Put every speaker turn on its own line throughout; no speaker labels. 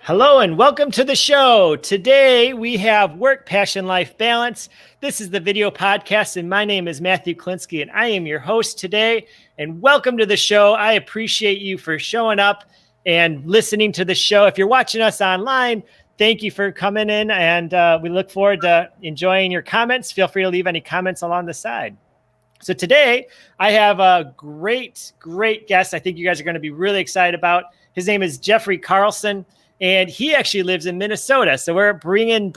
Hello and welcome to the show. Today we have Work, Passion, Life Balance. This is the video podcast and my name is Matthew Klinsky and I am your host today. And welcome to the show. I appreciate you for showing up and listening to the show. If you're watching us online, thank you for coming in and we look forward to enjoying your comments. Feel free to leave any comments along the side. So today I have a great guest I think you guys are going to be really excited about. His name is Jeffrey Carlson. And he actually lives in Minnesota. So we're bridging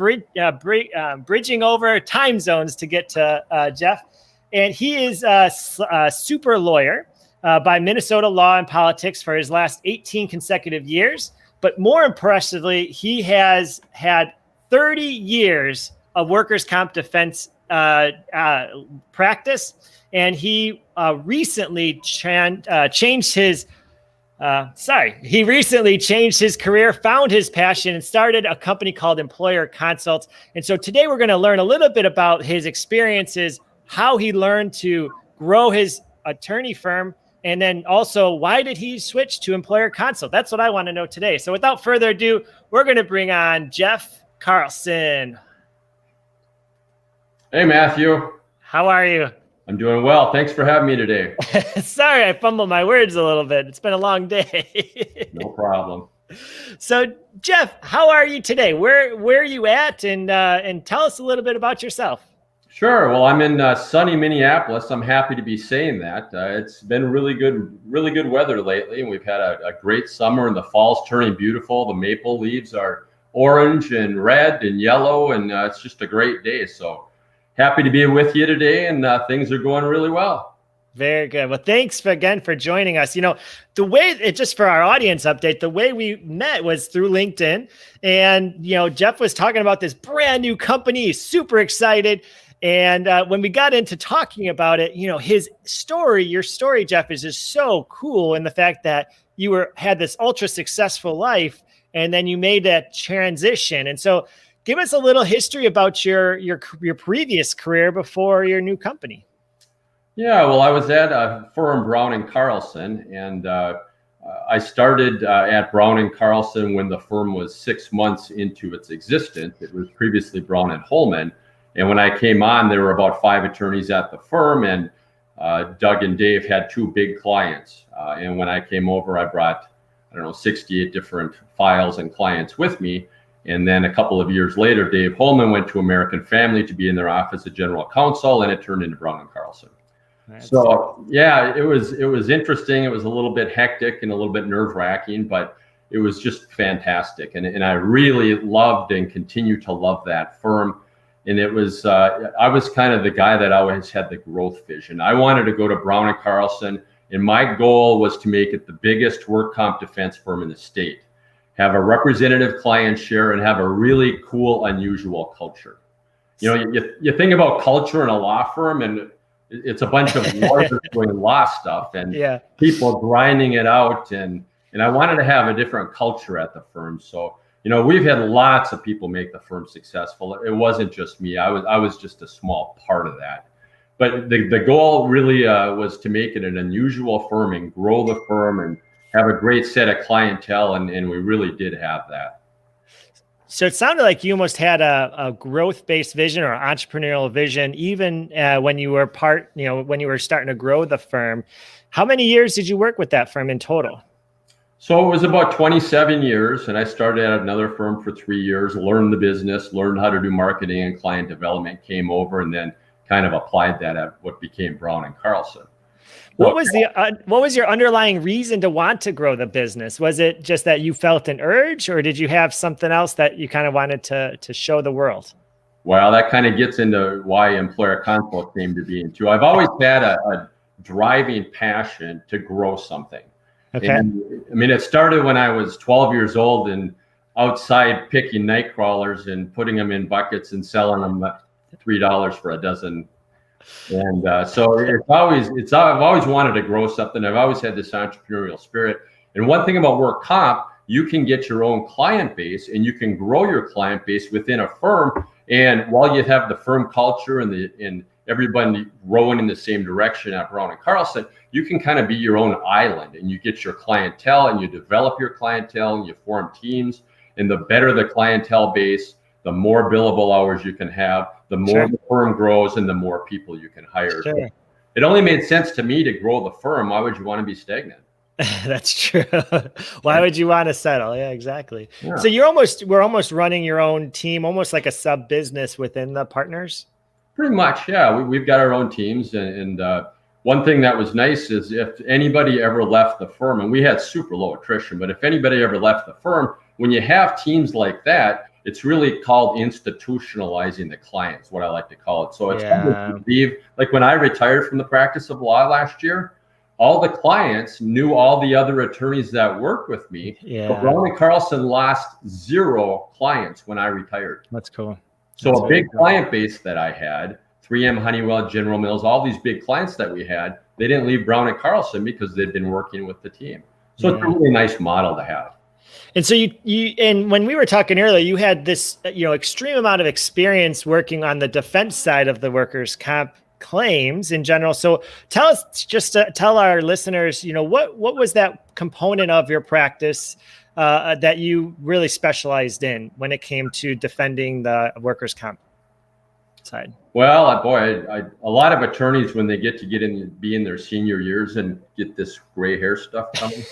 over time zones to get to Jeff. And he is a super lawyer by Minnesota law and politics for his last 18 consecutive years. But more impressively, he has had 30 years of workers' comp defense practice. And he recently changed his He recently changed his career, found his passion, and started a company called Employerconsultcom. And so today we're going to learn a little bit about his experiences, how he learned to grow his attorney firm, and then also why did he switch to Employerconsultcom? That's what I want to know today. So without further ado, we're going to bring on Jeff Carlson.
Hey, Matthew.
How are you?
I'm doing well. Thanks for having me today.
Sorry, I fumbled my words a little bit. It's been a long day.
No problem.
So, Jeff, how are you today? Where are you at? And tell us a little bit about yourself.
Sure. Well, I'm in sunny Minneapolis. I'm happy to be saying that. It's been really good weather lately, and we've had a great summer, and the fall's turning beautiful. The maple leaves are orange and red and yellow, and it's just a great day. So happy to be with you today, and things are going really well.
Very good. Well, thanks again for joining us. You know, the way just for our audience update, the way we met was through LinkedIn. And, Jeff was talking about this brand new company. He's super excited. And when we got into talking about it, his story, your story, Jeff, is just so cool in the fact that you had this ultra successful life and then you made that transition. And so give us a little history about your previous career before your new company.
Yeah, well, I was at a firm, Brown & Carlson, and I started at Brown & Carlson when the firm was 6 months into its existence. It was previously Brown & Holman, and when I came on, there were about 5 attorneys at the firm, and Doug and Dave had 2 big clients. And when I came over, I brought, 68 different files and clients with me. And then a couple of years later, Dave Holman went to American Family to be in their office of general counsel, and it turned into Brown & Carlson. So yeah, it was interesting. It was a little bit hectic and a little bit nerve-wracking, but it was just fantastic. And I really loved and continue to love that firm. And it was I was kind of the guy that always had the growth vision. I wanted to go to Brown & Carlson, and my goal was to make it the biggest work comp defense firm in the state, have a representative client share, and have a really cool, unusual culture. You think about culture in a law firm, and it's a bunch of lawyers doing law stuff and people grinding it out. And I wanted to have a different culture at the firm. So, we've had lots of people make the firm successful. It wasn't just me. I was just a small part of that. But the goal really was to make it an unusual firm and grow the firm and have a great set of clientele, and we really did have that.
So it sounded like you almost had a growth-based vision or entrepreneurial vision, even when you were when you were starting to grow the firm. How many years did you work with that firm in total?
So it was about 27 years, and I started at another firm for 3 years, learned the business, learned how to do marketing and client development, came over, and then kind of applied that at what became Brown & Carlson.
What was your underlying reason to want to grow the business? Was it just that you felt an urge, or did you have something else that you kind of wanted to show the world?
Well, that kind of gets into why Employerconsultcom came to be too. I've always had a driving passion to grow something. Okay. And it started when I was 12 years old and outside picking night crawlers and putting them in buckets and selling them $3 for a dozen. And so I've always wanted to grow something. I've always had this entrepreneurial spirit. And one thing about work comp, you can get your own client base and you can grow your client base within a firm. And while you have the firm culture and everybody rowing in the same direction at Brown & Carlson, you can kind of be your own island and you get your clientele and you develop your clientele and you form teams. And the better the clientele base, the more billable hours you can have, the more
Sure.
the firm grows and the more people you can hire.
Sure.
So it only made sense to me to grow the firm. Why would you want to be stagnant?
That's true. Why would you want to settle? Yeah, exactly.
Yeah.
So we're almost running your own team, almost like a sub business within the partners.
Pretty much, yeah. We've got our own teams, and one thing that was nice is if anybody ever left the firm, and we had super low attrition, but if anybody ever left the firm, when you have teams like that, it's really called institutionalizing the clients, what I like to call it. So it's like when I retired from the practice of law last year, all the clients knew all the other attorneys that worked with me.
Yeah.
But Brown and Carlson lost 0 clients when I retired.
That's cool.
So a big client base that I had, 3M, Honeywell, General Mills, all these big clients that we had, they didn't leave Brown and Carlson because they'd been working with the team. So it's a really nice model to have.
And so and when we were talking earlier, you had this, extreme amount of experience working on the defense side of the workers' comp claims in general. So tell us, tell our listeners, what was that component of your practice that you really specialized in when it came to defending the workers' comp side?
Well, boy, a lot of attorneys, when they get to be in their senior years and get this gray hair stuff coming,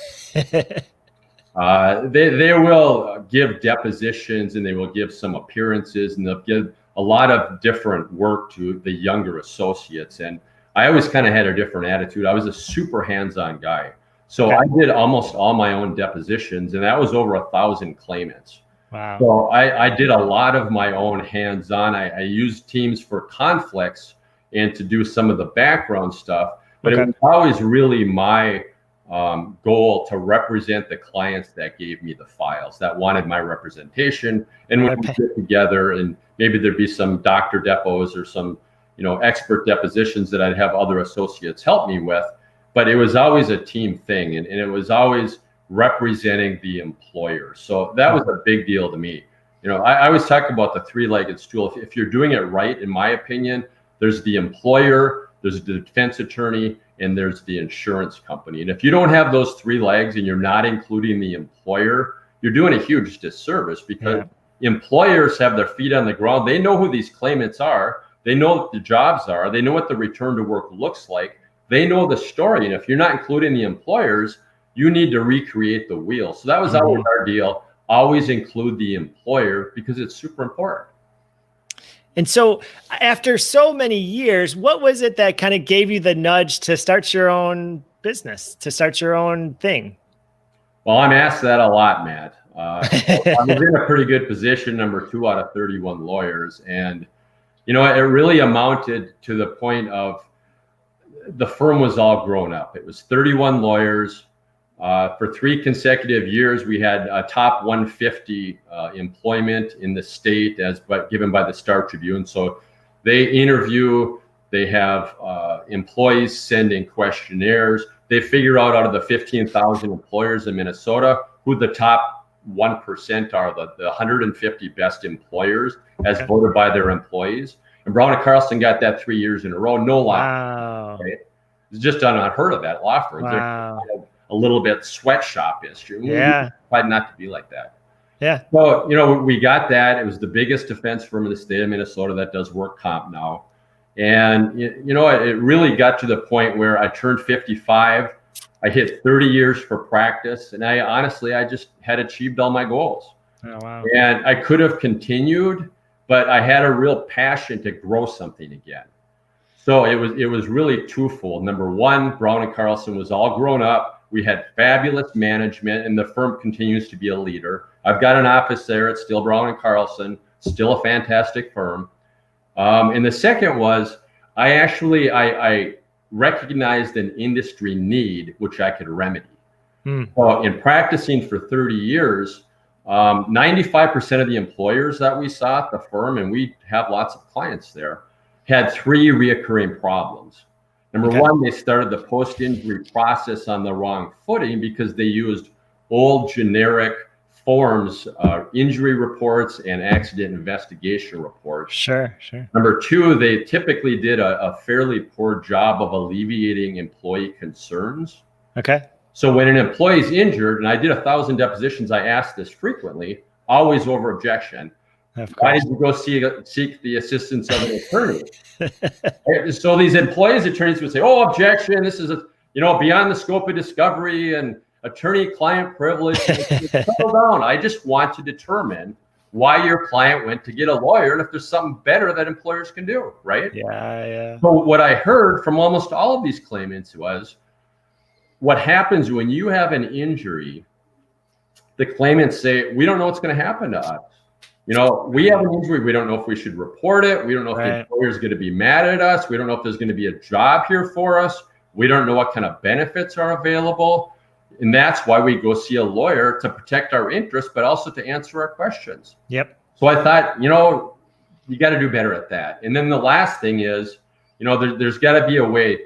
they will give depositions and they will give some appearances and they'll give a lot of different work to the younger associates. And I always kind of had a different attitude. I was a super hands-on guy. So I did almost all my own depositions, and that was over 1,000 claimants.
Wow.
So I did a lot of my own hands-on. I used teams for conflicts and to do some of the background stuff, but it was always really my goal to represent the clients that gave me the files, that wanted my representation. And when we get together, and maybe there'd be some doctor depos or some, expert depositions that I'd have other associates help me with, but it was always a team thing, and it was always representing the employer. So that was a big deal to me. I always talk about the 3-legged stool. If you're doing it right, in my opinion, there's the employer, there's the defense attorney, and there's the insurance company. And if you don't have those 3 legs and you're not including the employer, you're doing a huge disservice, because employers have their feet on the ground. They know who these claimants are. They know what the jobs are. They know what the return to work looks like. They know the story. And if you're not including the employers, you need to recreate the wheel. So that was always our deal. Always include the employer, because it's super important.
And so after so many years, what was it that kind of gave you the nudge to start your own business, to start your own thing?
Well, I'm asked that a lot, Matt. I was in a pretty good position, number 2 out of 31 lawyers. And, it really amounted to the point of the firm was all grown up. It was 31 lawyers. For 3 consecutive years, we had a top 150 employment in the state given by the Star Tribune. So they interview, they have employees send in questionnaires. They figure out of the 15,000 employers in Minnesota who the top 1% are, the 150 best employers as voted by their employees. And Brown and Carlson got that 3 years in a row. No law.
Wow.
Right? It's just unheard of that law firms.
Wow.
A little bit sweatshop-ish.
Yeah.
We tried not to be like that.
Yeah.
So, we got that. It was the biggest defense firm in the state of Minnesota that does work comp now. And, it really got to the point where I turned 55. I hit 30 years for practice. And I just had achieved all my goals.
Oh, wow.
And I could have continued, but I had a real passion to grow something again. So it was really twofold. Number one, Brown and Carlson was all grown up. We had fabulous management, and the firm continues to be a leader. I've got an office there. It's still Brown and Carlson, still a fantastic firm. And the second was I recognized an industry need which I could remedy. So in practicing for 30 years, 95% of the employers that we saw at the firm, and we have lots of clients there, had 3 reoccurring problems. Number one, they started the post-injury process on the wrong footing because they used old generic forms, injury reports and accident investigation reports.
Sure.
Number 2, they typically did a fairly poor job of alleviating employee concerns.
Okay.
So when an employee is injured, and I did 1,000 depositions, I asked this frequently, always over objection.
Of
Why
course.
did you go seek the assistance of an attorney? So these employees, attorneys would say, "Oh, objection! This is beyond the scope of discovery and attorney-client privilege." Settle down. I just want to determine why your client went to get a lawyer, and if there's something better that employers can do, right?
Yeah.
So what I heard from almost all of these claimants was, what happens when you have an injury, the claimants say, "We don't know what's going to happen to us. We have an injury. We don't know if we should report it. We don't know if the employer is going to be mad at us. We don't know if there's going to be a job here for us. We don't know what kind of benefits are available." And that's why we go see a lawyer, to protect our interests, but also to answer our questions.
Yep.
So I thought, you got to do better at that. And then the last thing is, there's got to be a way.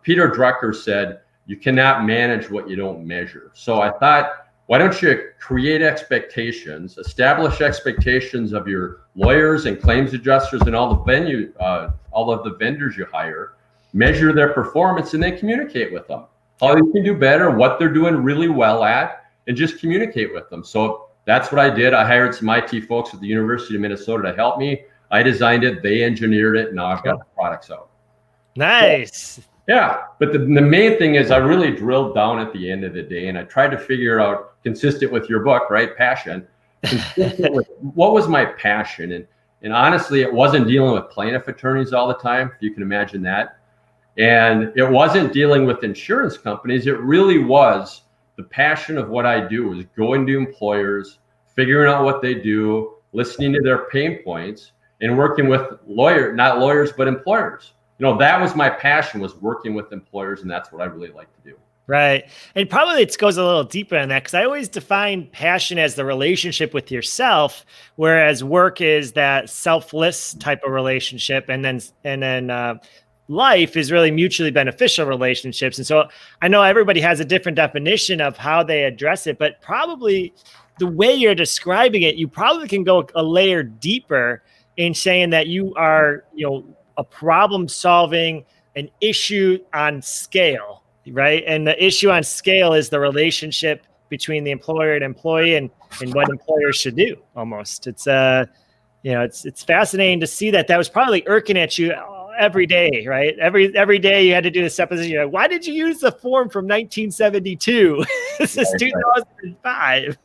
Peter Drucker said, "You cannot manage what you don't measure." So I thought, why don't you create expectations, establish expectations of your lawyers and claims adjusters and all of the vendors you hire, measure their performance, and then communicate with them how you can do better, what they're doing really well at, and just communicate with them. So that's what I did. I hired some IT folks at the University of Minnesota to help me. I designed it, they engineered it, and now I've got the products out.
Nice.
Yeah, but the main thing is I really drilled down at the end of the day, and I tried to figure out, consistent with your book, right? Passion. Consistent with what was my passion. And honestly, it wasn't dealing with plaintiff attorneys all the time, if you can imagine that. And it wasn't dealing with insurance companies. It really was the passion of what I do, is going to employers, figuring out what they do, listening to their pain points, and working with not lawyers, but employers. That was my passion, was working with employers, and that's what I really like to do.
Right. And probably it goes a little deeper in that, because I always define passion as the relationship with yourself, whereas work is that selfless type of relationship. And then life is really mutually beneficial relationships. And so I know everybody has a different definition of how they address it, but probably the way you're describing it, you probably can go a layer deeper in saying that you are, a problem solving an issue on scale, right? And the issue on scale is the relationship between the employer and employee, and what employers should do. Almost, it's it's fascinating to see that was probably irking at you every day, right? Every day you had to do this supposition. Why did you use the form from 1972? This is 2005.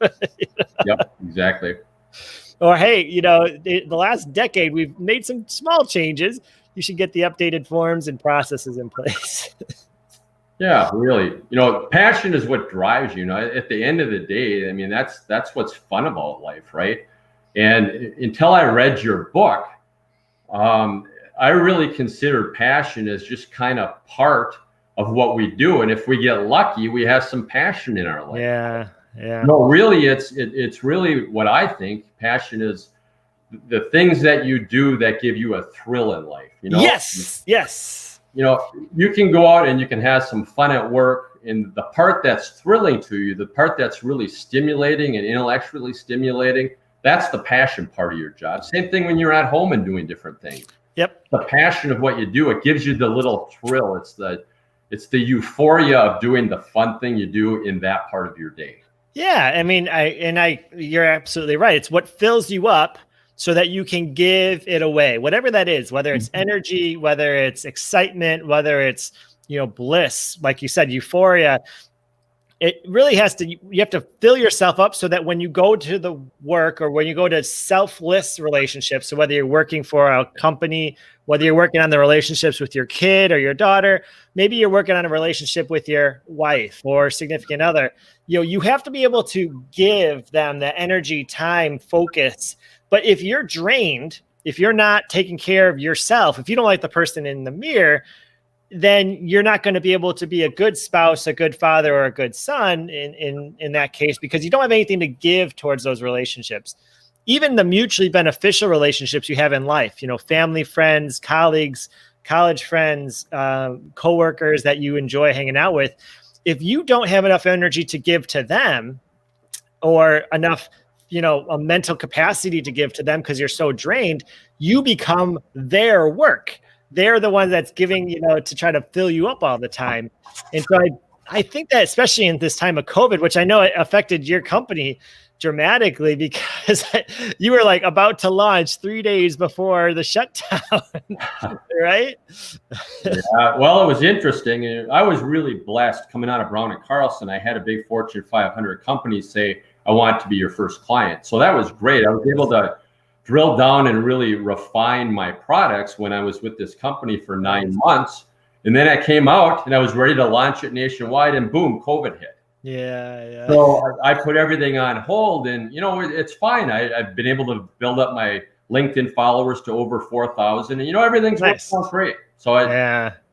Yep, exactly.
Or, hey, the last decade, we've made some small changes. You should get the updated forms and processes in place.
Yeah, really. Passion is what drives you. At the end of the day, I mean, that's what's fun about life, right? And until I read your book, I really considered passion as just kind of part of what we do. And if we get lucky, we have some passion in our life.
Yeah.
No, really, it's really what I think passion is, the things that you do that give you a thrill in life.
Yes.
You can go out and you can have some fun at work, and the part that's thrilling to you, the part that's really stimulating and intellectually stimulating, that's the passion part of your job. Same thing when you're at home and doing different things.
Yep.
The passion of what you do, it gives you the little thrill. It's the euphoria of doing the fun thing you do in that part of your day.
Yeah, I mean, you're absolutely right. It's what fills you up so that you can give it away, whatever that is, whether it's energy, whether it's excitement, whether it's, bliss, like you said, euphoria. It really you have to fill yourself up so that when you go to the work, or when you go to selfless relationships, so whether you're working for a company, whether you're working on the relationships with your kid or your daughter, maybe you're working on a relationship with your wife or significant other, you have to be able to give them the energy, time, focus. But if you're drained, if you're not taking care of yourself, if you don't like the person in the mirror, then you're not going to be able to be a good spouse, a good father, or a good son in that case, because you don't have anything to give towards those relationships. Even the mutually beneficial relationships you have in life, family, friends, colleagues, college friends, coworkers that you enjoy hanging out with. If you don't have enough energy to give to them, or enough, a mental capacity to give to them because you're so drained, you become their work. They're the one that's giving, to try to fill you up all the time. And so I think that especially in this time of COVID, which I know it affected your company dramatically because you were like about to launch 3 days before the shutdown, right?
Well, it was interesting. I was really blessed coming out of Brown and Carlson. I had a big Fortune 500 company say, I want to be your first client. So that was great. I was able to drill down and really refine my products when I was with this company for 9 months. And then I came out and I was ready to launch it nationwide, and boom, COVID hit.
Yeah.
So I put everything on hold, and it's fine. I've been able to build up my LinkedIn followers to over 4,000, and everything's
nice.
working out great. So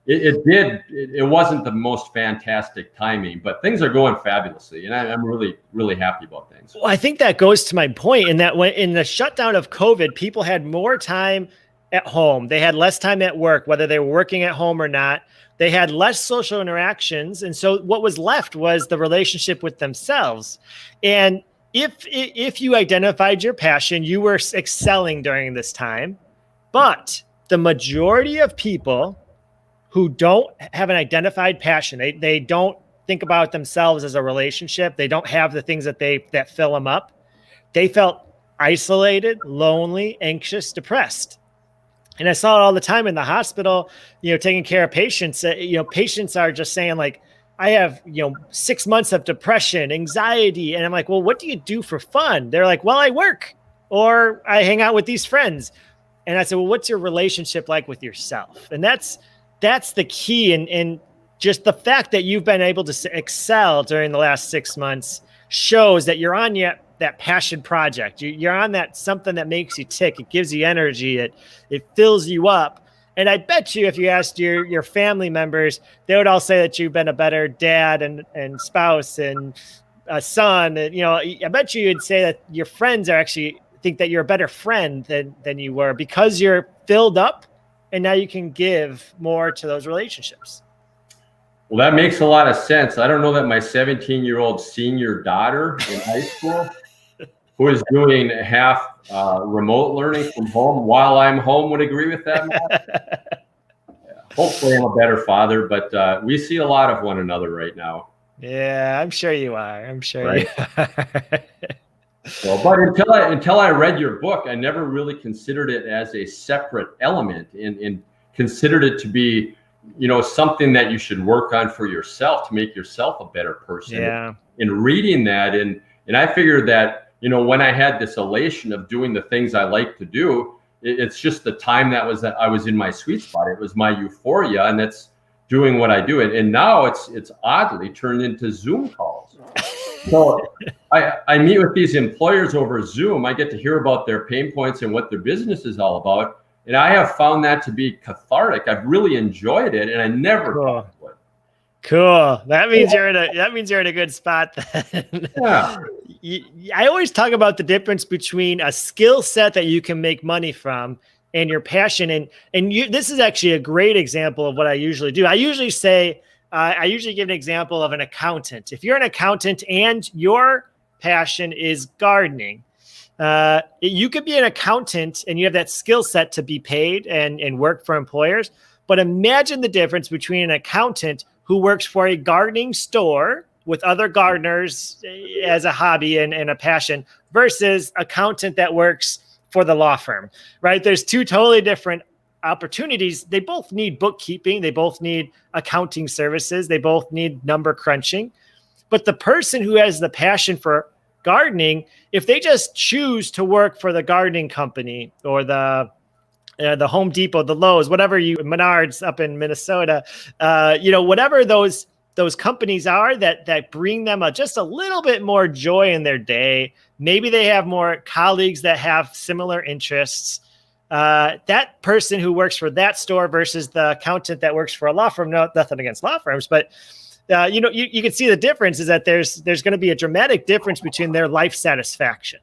it wasn't the most fantastic timing, but things are going fabulously, and I'm really, really happy about things.
Well, I think that goes to my point in that when in the shutdown of COVID, people had more time at home. They had less time at work, whether they were working at home or not. They had less social interactions. And so what was left was the relationship with themselves. And if you identified your passion, you were excelling during this time. But the majority of people who don't have an identified passion, they don't think about themselves as a relationship. They don't have the things that fill them up. They felt isolated, lonely, anxious, depressed. And I saw it all the time in the hospital, taking care of patients. Patients are just saying like, I have, 6 months of depression, anxiety. And I'm like, well, what do you do for fun? They're like, well, I work or I hang out with these friends. And I said, well, what's your relationship like with yourself? And that's the key. And just the fact that you've been able to excel during the last 6 months shows that you're on that passion project. You're on that something that makes you tick. It gives you energy. It fills you up. And I bet you if you asked your family members, they would all say that you've been a better dad and spouse and a son. And, I bet you would say that your friends are actually think that you're a better friend than you were because you're filled up and now you can give more to those relationships.
Well, that makes a lot of sense. I don't know that my 17-year-old senior daughter in high school, who is doing half remote learning from home while I'm home, would agree with that. Hopefully I'm a better father, but we see a lot of one another right now.
Yeah, I'm sure you are. You are.
Well, but until I read your book, I never really considered it as a separate element and considered it to be something that you should work on for yourself to make yourself a better person.
Yeah.
In reading that, and I figured that, when I had this elation of doing the things I like to do, it's just the time that I was in my sweet spot. It was my euphoria, and that's doing what I do. And now it's oddly turned into Zoom calls. So I meet with these employers over Zoom. I get to hear about their pain points and what their business is all about. And I have found that to be cathartic. I've really enjoyed it, and I never thought it would.
Cool. That means you're in a good spot then.
Yeah.
I always talk about the difference between a skill set that you can make money from and your passion. And this is actually a great example of what I usually do. I usually give an example of an accountant. If you're an accountant and your passion is gardening, you could be an accountant and you have that skill set to be paid and work for employers. But imagine the difference between an accountant who works for a gardening store with other gardeners as a hobby and a passion versus accountant that works for the law firm, right? There's two totally different opportunities. They both need bookkeeping. They both need accounting services. They both need number crunching. But the person who has the passion for gardening, if they just choose to work for the gardening company or the Home Depot, the Lowe's, whatever Menards up in Minnesota, whatever those companies are that bring them just a little bit more joy in their day. Maybe they have more colleagues that have similar interests. That person who works for that store versus the accountant that works for a law firm, nothing against law firms, but you can see the difference is that there's going to be a dramatic difference between their life satisfaction.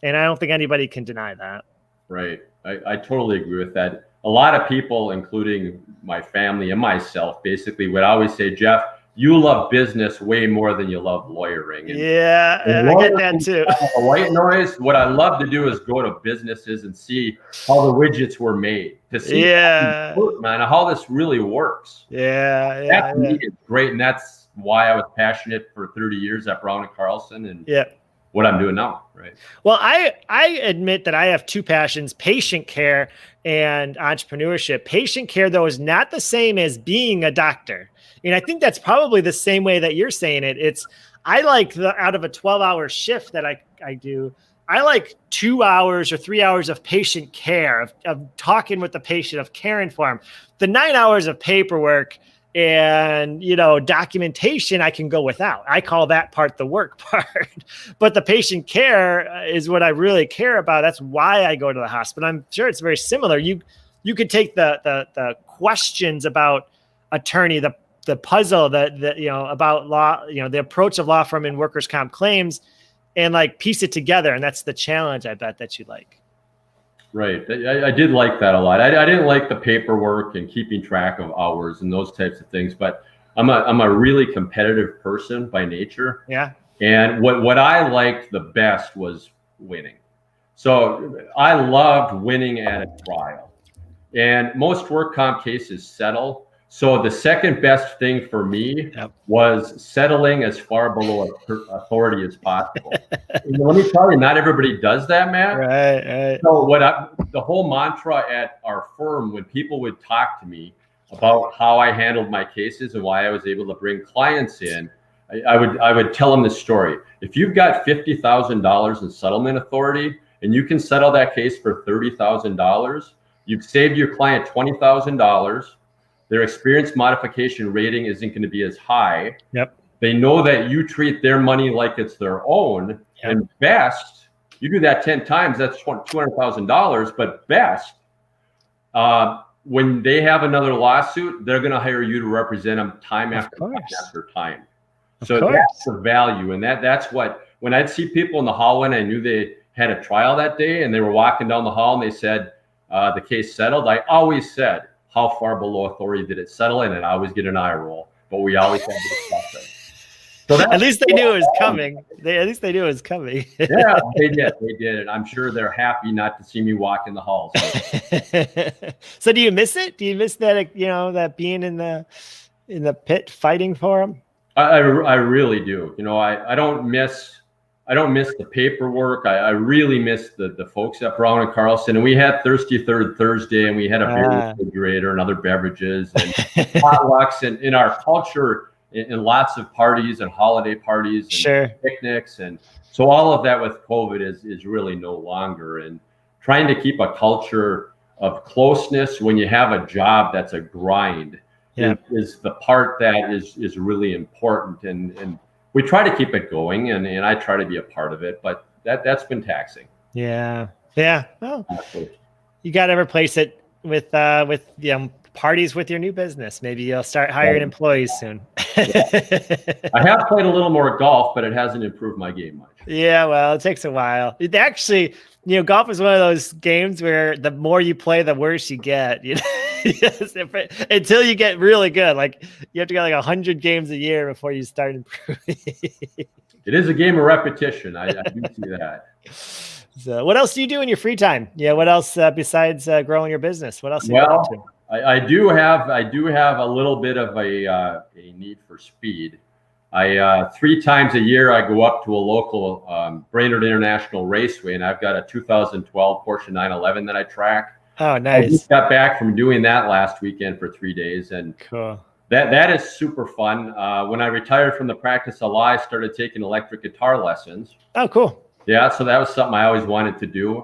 And I don't think anybody can deny that.
Right. I totally agree with that. A lot of people, including my family and myself, basically would always say, Jeff, you love business way more than you love lawyering. And
I get that too.
A white noise. What I love to do is go to businesses and see how the widgets were made, to see how this really works.
That
to me is great, and that's why I was passionate for 30 years at Brown and Carlson, and
Yeah.
what I'm doing now, right?
Well, I admit that I have two passions: patient care and entrepreneurship. Patient care, though, is not the same as being a doctor. And I think that's probably the same way that you're saying it. I like out of a 12-hour shift that I do, I like 2 hours or 3 hours of patient care, of talking with the patient, of caring for them. The 9 hours of paperwork and, documentation, I can go without. I call that part the work part. But the patient care is what I really care about. That's why I go to the hospital. I'm sure it's very similar. You could take the questions about attorney, the puzzle about law, the approach of law firm and workers' comp claims, and like piece it together. And that's the challenge, I bet, that you like.
Right. I did like that a lot. I didn't like the paperwork and keeping track of hours and those types of things, but I'm a really competitive person by nature.
Yeah.
And what I liked the best was winning. So I loved winning at a trial. And most work comp cases settle. So the second best thing for me was settling as far below authority as possible. Let me tell you, not everybody does that, Matt.
Right.
So the whole mantra at our firm, when people would talk to me about how I handled my cases and why I was able to bring clients in, I would tell them this story. If you've got $50,000 in settlement authority and you can settle that case for $30,000, you've saved your client $20,000. Their experience modification rating isn't going to be as high.
Yep.
They know that you treat their money like it's their own. Yep. And best, you do that 10 times, that's $200,000. But best, when they have another lawsuit, they're going to hire you to represent them time after time. So that's the value. And that's what, when I'd see people in the hallway and I knew they had a trial that day and they were walking down the hall and they said, the case settled, I always said, how far below authority did it settle in? And I always get an eye roll, but we always have to discuss it. So
at least they knew it was coming. At least they knew it was coming.
Yeah, they did. And I'm sure they're happy not to see me walk in the halls.
So do you miss it? Do you miss that, that being in the pit fighting for them?
I really do. I don't miss the paperwork. I really miss the folks at Brown and Carlson. And we had Thirsty Third Thursday, and we had a beer refrigerator and other beverages and potlucks, and in our culture, in lots of parties and holiday parties and picnics. And so all of that with COVID is really no longer. And trying to keep a culture of closeness when you have a job that's a grind is the part that is really important. And we try to keep it going, and I try to be a part of it, but that's been taxing.
Yeah. Well, you got to replace it with parties with your new business. Maybe you'll start hiring employees soon.
I have played a little more golf, but it hasn't improved my game much.
Yeah, well, it takes a while. It actually, golf is one of those games where the more you play, the worse you get. Until you get really good. Like you have to get like 100 games a year before you start improving.
It is a game of repetition. I do see that.
So, what else do you do in your free time? Yeah, what else besides growing your business? What else?
I do have a little bit of a need for speed. 3 times a year I go up to a local Brainerd International Raceway, and I've got a 2012 Porsche 911 that I track.
Oh, nice!
I just got back from doing that last weekend for 3 days, and
cool.
That is super fun. When I retired from the practice of law, I started taking electric guitar lessons.
Oh, cool.
Yeah, so that was something I always wanted to do.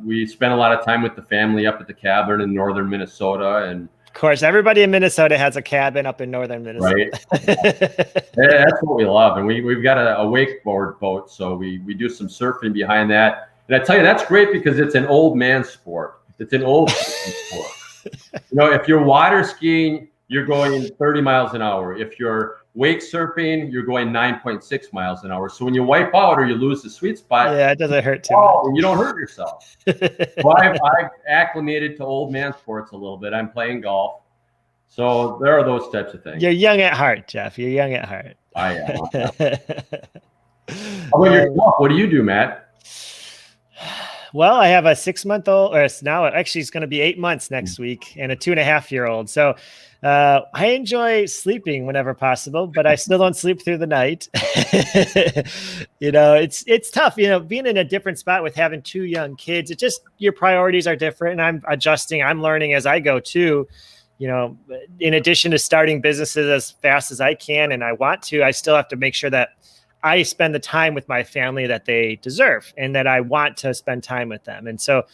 We spent a lot of time with the family up at the cabin in northern Minnesota, and
of course, everybody in Minnesota has a cabin up in northern Minnesota.
Right. That's what we love, and we've got a wakeboard boat, so we do some surfing behind that. And I tell you, that's great because it's an old man sport. It's an old sport. If you're water skiing, you're going 30 miles an hour. If you're wake surfing, you're going 9.6 miles an hour. So when you wipe out or you lose the sweet spot,
it doesn't hurt too much.
You don't hurt yourself. Well, I've acclimated to old man sports a little bit. I'm playing golf. So there are those types of things.
You're young at heart, Jeff. You're young at heart.
I am. How about yourself? What do you do, Matt?
Well, I have a 6-month-old, or now actually it's going to be 8 months next week, and a 2.5-year-old. So I enjoy sleeping whenever possible, but I still don't sleep through the night. It's tough, being in a different spot with having two young kids. It just, your priorities are different, and I'm adjusting. I'm learning as I go too. In addition to starting businesses as fast as I can, and I want to, I still have to make sure that I spend the time with my family that they deserve and that I want to spend time with them. And so,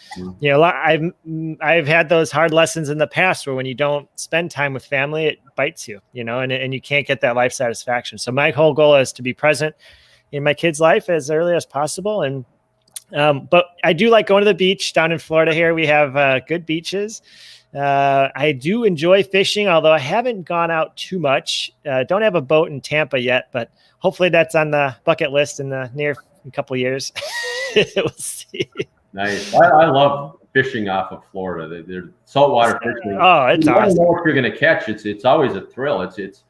I've had those hard lessons in the past where when you don't spend time with family, it bites you, and you can't get that life satisfaction. So my whole goal is to be present in my kids' life as early as possible. And, but I do like going to the beach down in Florida here. We have good beaches. I do enjoy fishing, although I haven't gone out too much. Don't have a boat in Tampa yet, but hopefully that's on the bucket list in the near couple of years. We'll see.
Nice. I love fishing off of Florida. They're saltwater fishing.
Oh, it's
you
awesome.
never know what you're going to catch. It's always a thrill. It's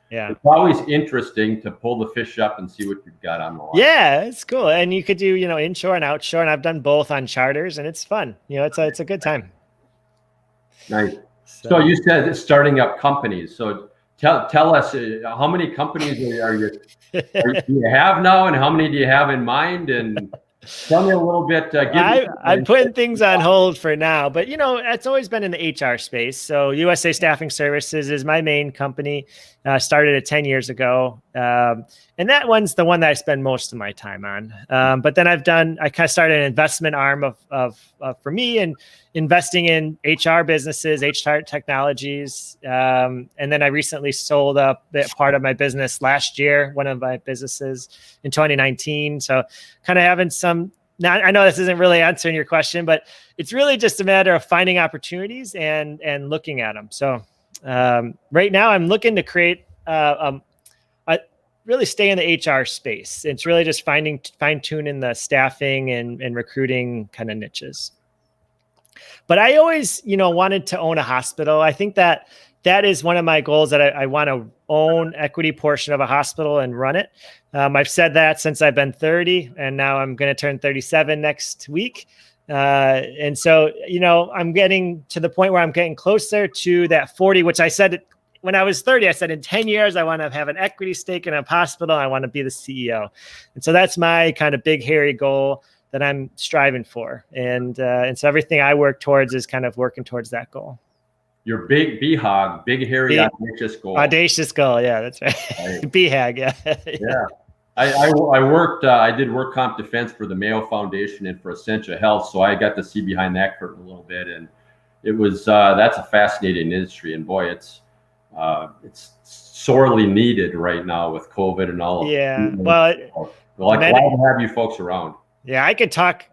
always interesting to pull the fish up and see what you've got on the line.
Yeah, it's cool. And you could do, inshore and outshore, and I've done both on charters, and it's fun. It's a good time.
Nice. So you said starting up companies. So tell us how many companies do you have now, and how many do you have in mind? And tell me a little bit.
I'm putting things on hold for now, but it's always been in the HR space. So USA Staffing Services is my main company. Started it 10 years ago. And that one's the one that I spend most of my time on. But then I kind of started an investment arm for me, and investing in HR businesses, HR technologies. And then I recently sold a part of my business last year, one of my businesses in 2019. So kind of having now, I know this isn't really answering your question, but it's really just a matter of finding opportunities and looking at them. So right now I'm looking to create really stay in the HR space. It's really just fine tuning the staffing and recruiting kind of niches. But I always, wanted to own a hospital. I think that is one of my goals, that I want to own equity portion of a hospital and run it. I've said that since I've been 30, and now I'm going to turn 37 next week. And so, I'm getting to the point where I'm getting closer to that 40, which I said when I was 30, I said in 10 years, I want to have an equity stake in a hospital. I want to be the CEO. And so that's my kind of big, hairy goal that I'm striving for. And so everything I work towards is kind of working towards that goal.
Your big BHOG, big, hairy, audacious goal.
Audacious goal. Yeah, that's right. BHAG. Yeah.
Yeah. I did work comp defense for the Mayo Foundation and for Essentia Health. So I got to see behind that curtain a little bit. And it was, that's a fascinating industry. And boy, it's sorely needed right now with COVID and all.
Yeah. Well,
glad to have you folks around.
Yeah, I could talk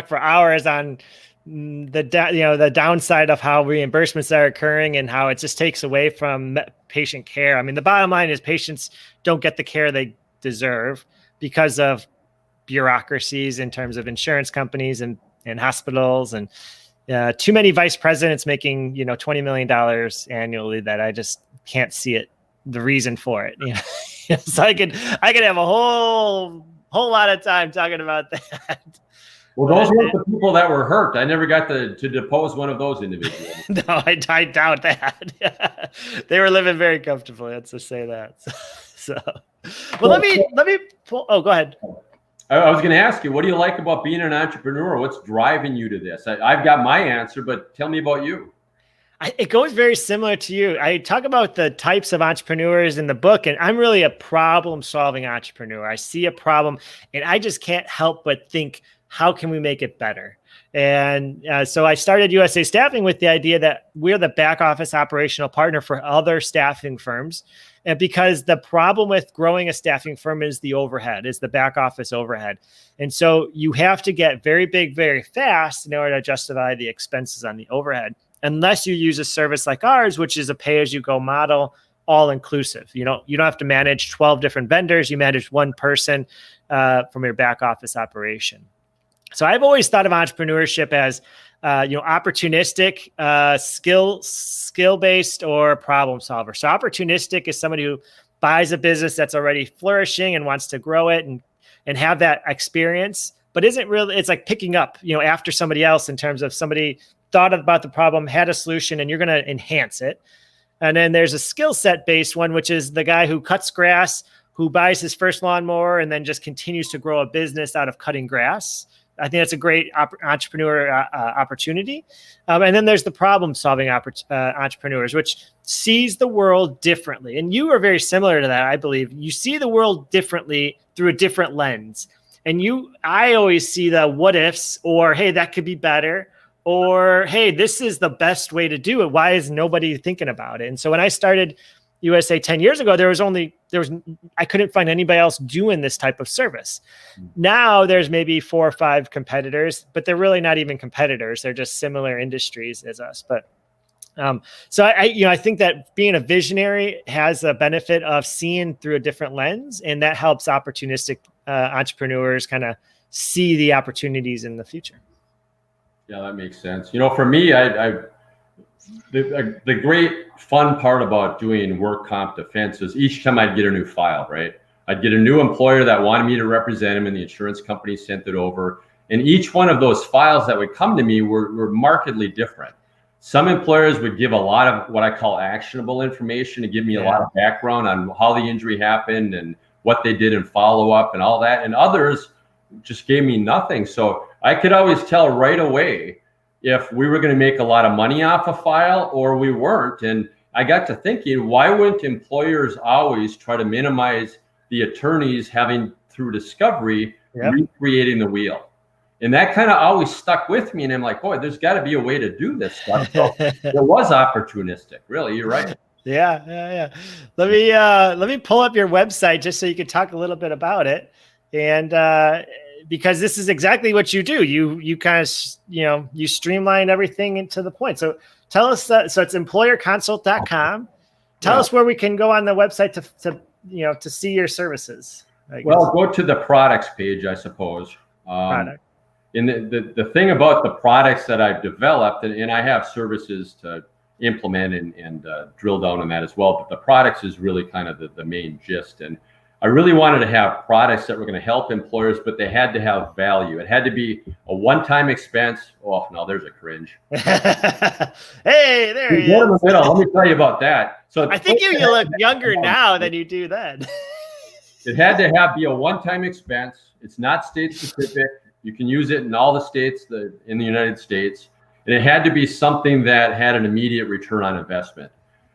for hours on the downside of how reimbursements are occurring and how it just takes away from patient care. I mean, the bottom line is patients don't get the care they deserve because of bureaucracies in terms of insurance companies and hospitals, and too many vice presidents making $20 million annually that I just can't see the reason for it. So I could have a whole lot of time talking about that.
Well, those weren't the people that were hurt. I never got to depose one of those individuals.
No, I doubt that. They were living very comfortably. Let's just say that. So, well, let me pull. Oh, go ahead.
I was going to ask you, what do you like about being an entrepreneur? What's driving you to this? I've got my answer, but tell me about you.
It goes very similar to you. I talk about the types of entrepreneurs in the book, and I'm really a problem-solving entrepreneur. I see a problem, and I just can't help but think, how can we make it better? And so I started USA Staffing with the idea that we're the back office operational partner for other staffing firms. And because the problem with growing a staffing firm is the overhead, is the back office overhead. And so you have to get very big, very fast in order to justify the expenses on the overhead, unless you use a service like ours, which is a pay-as-you-go model, all inclusive. You don't have to manage 12 different vendors. You manage one person from your back office operation. So I've always thought of entrepreneurship as opportunistic, skill-based, or problem solver. So opportunistic is somebody who buys a business that's already flourishing and wants to grow it and have that experience, but isn't really, it's like picking up, after somebody else in terms of somebody thought about the problem, had a solution, and you're going to enhance it. And then there's a skill set based one, which is the guy who cuts grass, who buys his first lawnmower and then just continues to grow a business out of cutting grass. I think that's a great entrepreneur opportunity. And then there's the problem solving entrepreneurs, which sees the world differently. And you are very similar to that, I believe. You see the world differently through a different lens. And I always see the what ifs, or, hey, that could be better, or, hey, this is the best way to do it. Why is nobody thinking about it? And so when I started USA 10 years ago, I couldn't find anybody else doing this type of service. Now there's maybe 4 or 5 competitors, but they're really not even competitors. They're just similar industries as us. But so I think that being a visionary has a benefit of seeing through a different lens, and that helps opportunistic entrepreneurs kind of see the opportunities in the future.
Yeah, that makes sense. For me, the great fun part about doing work comp defense is each time I'd get a new file, right? I'd get a new employer that wanted me to represent him, and the insurance company sent it over. And each one of those files that would come to me were markedly different. Some employers would give a lot of what I call actionable information to give me a lot of background on how the injury happened and what they did in follow-up and all that. And others just gave me nothing. So I could always tell right away if we were going to make a lot of money off a file or we weren't. And I got to thinking, why wouldn't employers always try to minimize the attorneys having, through discovery, recreating the wheel? And that kind of always stuck with me. And I'm like, boy, there's got to be a way to do this stuff. So it was opportunistic. Really, you're right.
Yeah. Let me pull up your website just so you can talk a little bit about it. And because this is exactly what you do. You kind of, you streamline everything into the point. So tell us so it's Employerconsultcom. Tell us where we can go on the website to see your services.
Well, go to the products page, I suppose.
Product.
And the thing about the products that I've developed, and I have services to implement and drill down on that as well, but the products is really kind of the main gist. And I really wanted to have products that were going to help employers, but they had to have value. It had to be a one-time expense. Oh, no, there's a cringe.
Hey, there he is.
Let me tell you about that. So
I think you look younger now than you do then.
It had to be a one-time expense. It's not state-specific. You can use it in all the states in the United States. And it had to be something that had an immediate return on investment.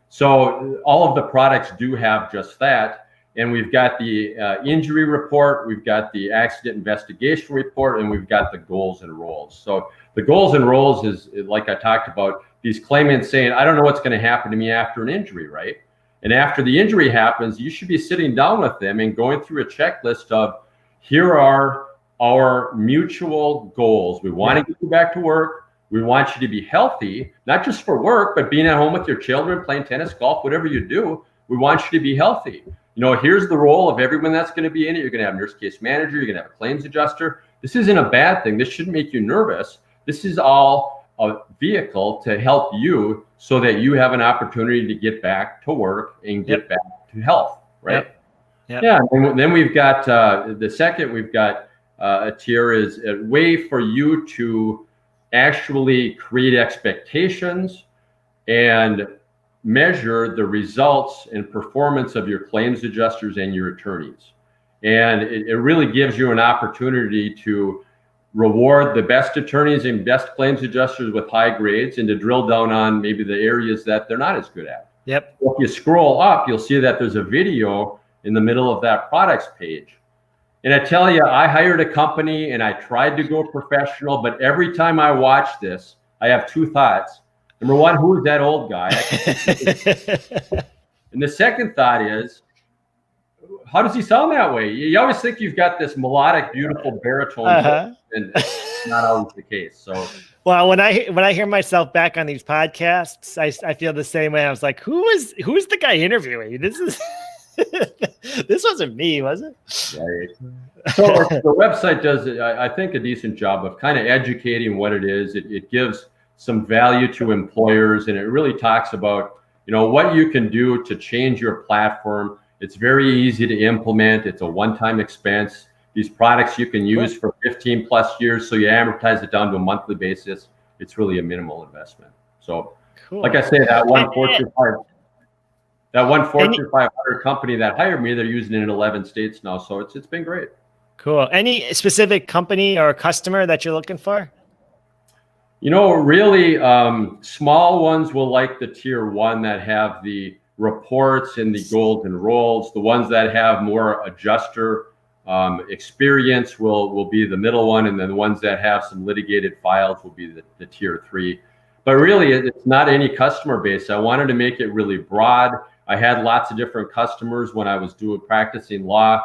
So all of the products do have just that. And we've got the injury report, we've got the accident investigation report, and we've got the goals and roles. So the goals and roles is, like I talked about, these claimants saying, I don't know what's going to happen to me after an injury, right? And after the injury happens, you should be sitting down with them and going through a checklist of, here are our mutual goals. We want to get you back to work. We want you to be healthy, not just for work, but being at home with your children, playing tennis, golf, whatever you do. We want you to be healthy. Here's the role of everyone that's going to be in it. You're going to have a nurse case manager. You're going to have a claims adjuster. This isn't a bad thing. This shouldn't make you nervous. This is all a vehicle to help you so that you have an opportunity to get back to work and get back to health, right? Yeah. And then we've got the second, we've got a tier is a way for you to actually create expectations and measure the results and performance of your claims adjusters and your attorneys. And it really gives you an opportunity to reward the best attorneys and best claims adjusters with high grades and to drill down on maybe the areas that they're not as good at.
Yep.
If you scroll up, you'll see that there's a video in the middle of that products page. And I tell you, I hired a company and I tried to go professional, but every time I watch this, I have 2 thoughts. Number one, who is that old guy? And the second thought is, how does he sound that way? You always think you've got this melodic, beautiful baritone, voice, and it's not always the case. So,
well, when I hear myself back on these podcasts, I feel the same way. I was like, who's the guy interviewing? This wasn't me, was it?
Right. So the website does, I think, a decent job of kind of educating what it is. It gives some value to employers, and it really talks about, what you can do to change your platform. It's very easy to implement. It's a one-time expense. These products you can use for 15 plus years, so you amortize it down to a monthly basis. It's really a minimal investment. So, like I say, that one Fortune 5. That one Fortune 500 company that hired me, they're using it in 11 states now. So it's been great.
Cool. Any specific company or customer that you're looking for?
Really, small ones will like the tier 1 that have the reports and the golden roles. The ones that have more adjuster experience will be the middle one, and then the ones that have some litigated files will be the tier 3. But really, it's not any customer base. I wanted to make it really broad. I had lots of different customers when I was practicing law,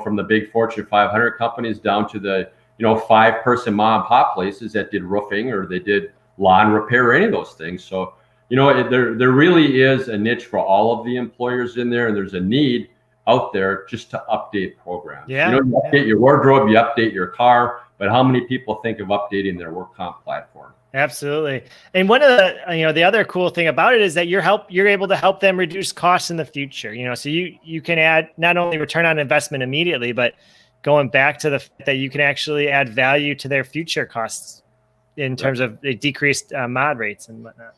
from the big Fortune 500 companies down to the 5-person mom and pop places that did roofing or they did lawn repair or any of those things. So, there really is a niche for all of the employers in there, and there's a need out there just to update programs.
Yeah.
You update your wardrobe, you update your car, but how many people think of updating their work comp platform?
Absolutely. And one of the, the other cool thing about it is that you're able to help them reduce costs in the future, so you can add not only return on investment immediately, but going back to the fact that you can actually add value to their future costs in terms of the decreased mod rates and whatnot.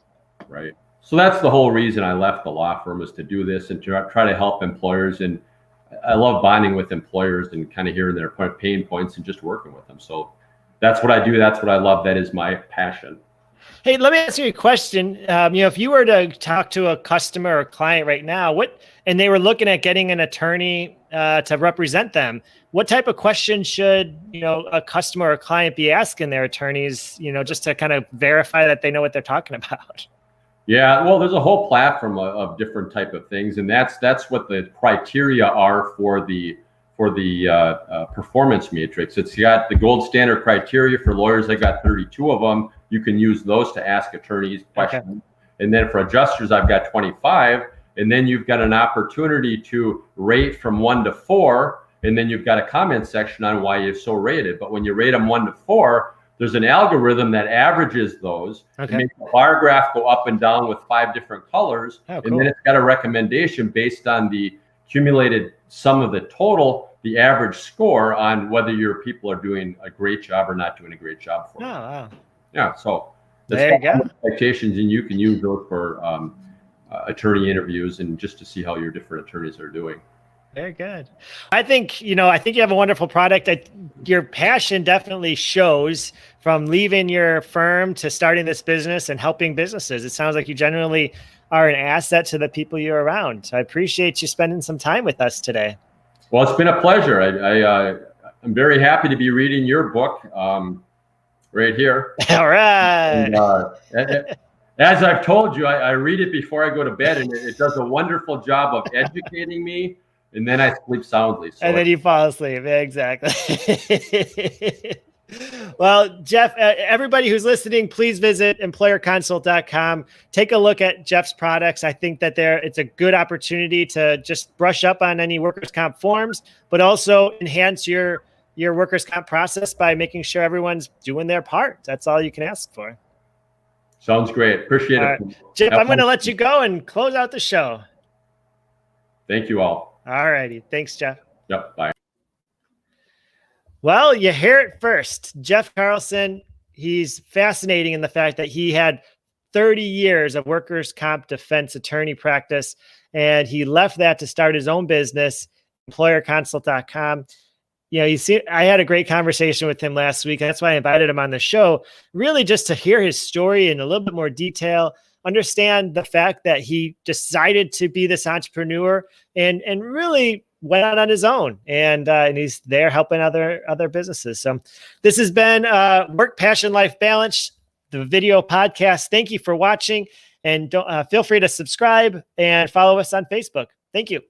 Right. So that's the whole reason I left the law firm, is to do this and to try to help employers. And I love bonding with employers and kind of hearing their pain points and just working with them. So that's what I do. That's what I love. That is my passion.
Hey, let me ask you a question. If you were to talk to a customer or client right now, and they were looking at getting an attorney to represent them, what type of questions should, a customer or client be asking their attorneys, just to kind of verify that they know what they're talking about?
Yeah, well, there's a whole platform of different type of things, and that's what the criteria are for the performance matrix. It's got the gold standard criteria for lawyers. I got 32 of them. You can use those to ask attorneys questions. Okay. And then for adjusters, I've got 25. And then you've got an opportunity to rate from 1 to 4. And then you've got a comment section on why you're so rated. But when you rate them 1 to 4, there's an algorithm that averages those. Okay. And makes the bar graph go up and down with 5 different colors. Oh, cool. And then it's got a recommendation based on the accumulated sum of the total, the average score on whether your people are doing a great job or not doing a great job for you. Oh, wow. Yeah, so
there you go.
Expectations, and you can use those for attorney interviews and just to see how your different attorneys are doing.
Very good. I think you have a wonderful product. Your passion definitely shows from leaving your firm to starting this business and helping businesses. It sounds like you generally are an asset to the people you're around. So I appreciate you spending some time with us today.
Well, it's been a pleasure. I'm very happy to be reading your book right here.
All right.
And, as I've told you, I read it before I go to bed, and it does a wonderful job of educating me, and then I sleep soundly. So
and then you fall asleep. Exactly. Well, Jeff, everybody who's listening, please visit Employerconsultcom. Take a look at Jeff's products. I think that it's a good opportunity to just brush up on any workers' comp forms, but also enhance your workers' comp process by making sure everyone's doing their part. That's all you can ask for.
Sounds great. Appreciate it.
Right. Jeff, I'm going to let you go and close out the show.
Thank you all.
All righty. Thanks, Jeff.
Yep. Bye.
Well, you hear it first. Jeff Carlson, he's fascinating in the fact that he had 30 years of workers' comp defense attorney practice, and he left that to start his own business, Employerconsult.com. You see, I had a great conversation with him last week. And that's why I invited him on the show, really just to hear his story in a little bit more detail, understand the fact that he decided to be this entrepreneur and really went out on his own, and he's there helping other businesses. So this has been Work, Passion, Life Balance, the video podcast. Thank you for watching, and feel free to subscribe and follow us on Facebook. Thank you.